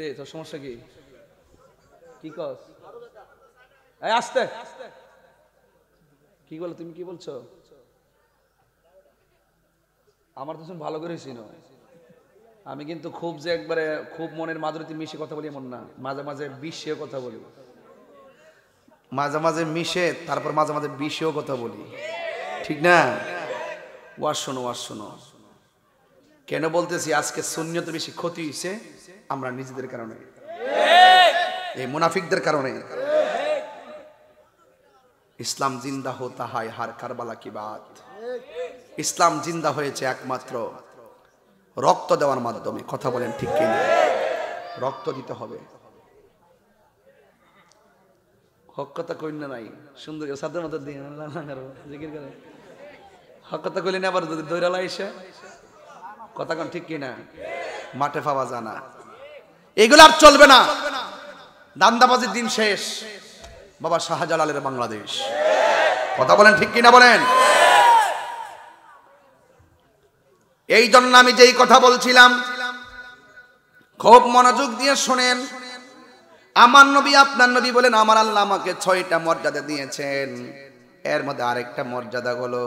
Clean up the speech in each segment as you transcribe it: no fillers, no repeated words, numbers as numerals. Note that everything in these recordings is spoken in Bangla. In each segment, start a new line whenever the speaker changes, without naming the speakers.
রে তোর সমস্যা কি? কি কস? এই আস্তে কি বলো? তুমি কি বলছো? আমার তো ভালো করে চিনো। আমি কিন্তু খুব যে একবারে খুব মনের মাধুরীতে মিশে কথা বলি এমন না, মাঝে মাঝে বিষেও কথা বলি, মাঝে মাঝে মিশে তারপর মাঝে মাঝে বিষেও কথা বলি, ঠিক না? ওয়াজ শোনো, ওয়াজ শোনো। কেন বলতেছি আজকে সুন্নিয়ত বেশি ক্ষতি হয়েছে? আমরা নিজেদের কারণে, এই মুনাফিকদের কারণে। ইসলাম জিন্দা হতা হয় হার কারবালা কি বাত। ইসলাম জিন্দা হয়েছে একমাত্র রক্ত দেওয়ার মাধ্যমে। কথা বলেন ঠিক কিনা? রক্ত দিতে হবে। হক কথা কইন না নাই সুন্দর সাথে মতো দিয়ে জিকির করে হক কথা কইলে না, আবার যদি দৈরালা এসে কথা কোন ঠিক কিনা? মাঠে পাওয়া জানা, এগুলো আর চলবে না। দান্দাবাজির দিন শেষ। বাবা শাহজালালের বাংলাদেশ। কথা বলেন ঠিক কিনা? বলেন। এই জন্য আমি যেই কথা বলছিলাম খুব মনোযোগ দিয়ে শোনেন। আমার নবী আপনার নবী বলেন আমার আল্লাহ আমাকে 6টা মর্যাদা দিয়েছেন। এর মধ্যে আরেকটা মর্যাদা হলো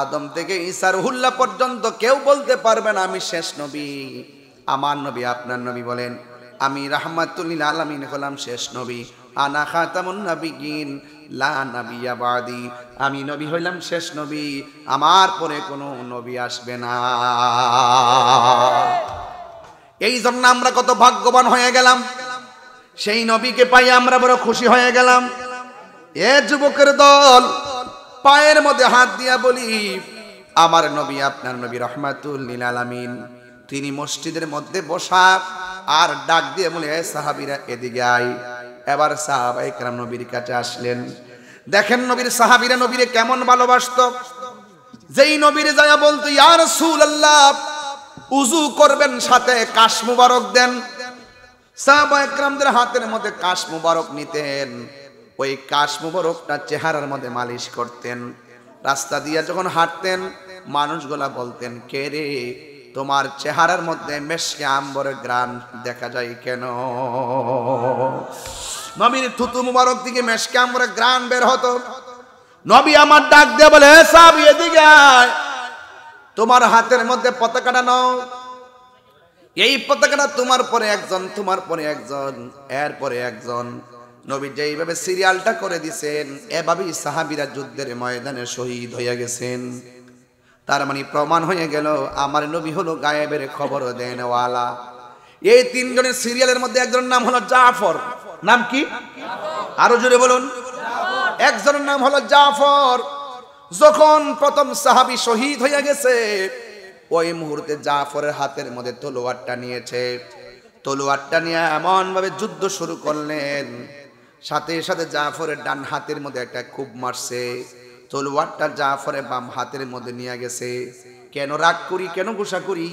আদম থেকে ঈসা রুহুল্লাহ পর্যন্ত কেউ বলতে পারবে না আমি শেষ নবী। আমার নবী আপনার নবী বলেন আমি রাহমাতুল লিল আলামিন হলাম শেষ নবী। আনা খাতামুন নাবিয়িন লা নাবিয়্যা বাদি। আমি নবী হইলাম শেষ নবী, আমার পরে কোনো নবী আসবে না। এই জন্য আমরা কত ভাগ্যবান হয়ে গেলাম, সেই নবীকে পাই আমরা বড় খুশি হয়ে গেলাম। এ যুবকের দল, পায়ের মধ্যে হাত দিয়া বলি আমার নবী আপনার নবী রাহমাতুল লিল আলামিন। তিনি মসজিদের মধ্যে বসা আর ডাক দিয়ে বলে এ সাহাবীরা এদিকে আয়। এবার সাহাবায়ে কেরাম নবীর কাছে আসলেন। দেখেন নবীর সাহাবীরা নবীরে কেমন ভালোবাসতো। যেই নবীর যায়া বলতো ইয়া রাসূলুল্লাহ উযু করবেন সাথে কাশ মুবারক দেন, সাহাবায়ে কেরামদের হাতের মধ্যে কাশ মুবারক নিতেন। ওই কাশ মুবারকটা চেহারার মধ্যে মালিশ করতেন। রাস্তা দিয়ে যখন হাঁটতেন মানুষগুলা বলতেন কে রে তোমার চেহারার মধ্যে মেশকে আম্বরের গ্রান দেখা যায় কেন? নবীর থুতু মুবারক থেকে মেশকে আম্বরের গ্রান বের হতো। নবী আমার ডাক দিয়ে বলে সাহাবী এদিকে আয়, তোমার হাতের মধ্যে পতাকাটা নাও। এই পতাকাটা তোমার পরে একজন, তোমার পরে একজন, এরপরে একজন। নবী যেইভাবে সিরিয়ালটা করে দিয়েছেন এভাবেই সাহাবীরা যুদ্ধের ময়দানে শহীদ হয়ে গেছেন। তার মানে প্রমাণ হয়ে গেল আমার নবী হলো গায়েবের খবর দেনওয়ালা। এই 3 জনের সিরিয়ালের মধ্যে একজনের নাম হলো জাফর। নাম কি? আরো জোরে বলুন। একজনের নাম হলো জাফর। যখন প্রথম সাহাবী শহীদ হয়ে গেছে ওই মুহূর্তে জাফরের হাতের মধ্যে তলোয়ারটা নিয়েছে। তলোয়ারটা নিয়ে এমন ভাবে যুদ্ধ শুরু করলেন, সাথে সাথে জাফরের ডান হাতের মধ্যে একটা খুব মারছে। তলোয়ারটা জাফরের বাম হাতের মধ্যে নিয়ে গেছে। কেন রাগ করি, কেন গুসা করি?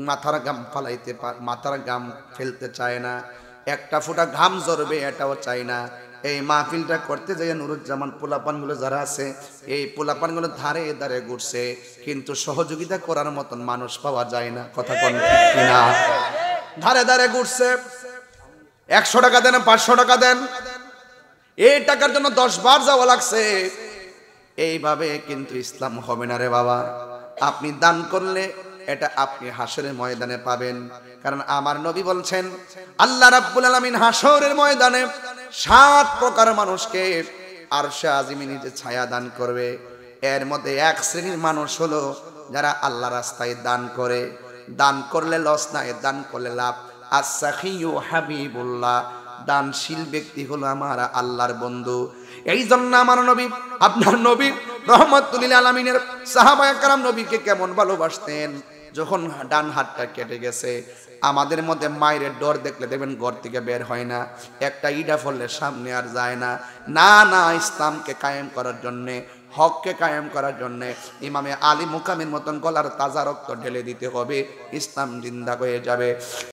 মাথার গাম ফালাইতে, মাথার গাম ফেলতে চায় না, একটা ফোঁটা ঘাম ঝরবে এটাও চায় না। এই মাহফিলটা করতে যাই নুরুজ্জামান পোলাপানগুলো যারা আছে এই পোলাপানগুলো ধারে ধারে ঘুরছে, কিন্তু সহযোগিতা করার মতন মানুষ পাওয়া যায় না। কথা কোন ঠিক না? ধারে ধারে ঘুরছে। 100 টাকা দেন, 500 টাকা দেন, এই টাকার জন্য 10 বার যাওয়া লাগছে। এইভাবে কিন্তু ইসলাম হবে না রে বাবা। আপনি দান করলে এটা আপনি হাসরের ময়দানে পাবেন। কারণ আমার নবী বলছেন আল্লাহ রাব্বুল আলামিন হাসরের ময়দানে 7 প্রকার মানুষকে আরশে আজিমে নিজে ছায়া দান করবে। এর মধ্যে এক শ্রেণীর মানুষ হলো যারা আল্লাহ রাস্তায় দান করে। দান করলে লস নাই, দান করলে লাভ। as-sakhiyu হাবিবুল্লাহ, দানশীল ব্যক্তি হলো আমার আল্লাহর বন্ধু। এই জন্য আমার নবী আপনার নবী রাহমাতুল লিল আলামিনের সাহাবায়ে কেরাম নবীকে কেমন ভালোবাসতেন। যখন ডান হাতটা কেটে গেছে আমাদের মধ্যে মায়ের ডর দেখলে দেখবেন ঘর থেকে বের হয় না, একটা ইডা ফললে সামনে আর যায় না। না না, ইসলামকে কায়েম করার জন্যে, হককে কায়েম করার জন্যে ইমামে আলী মুকামের মতন গলার তাজা রক্ত ঢেলে দিতে হবে, ইসলাম জিন্দা হয়ে যাবে।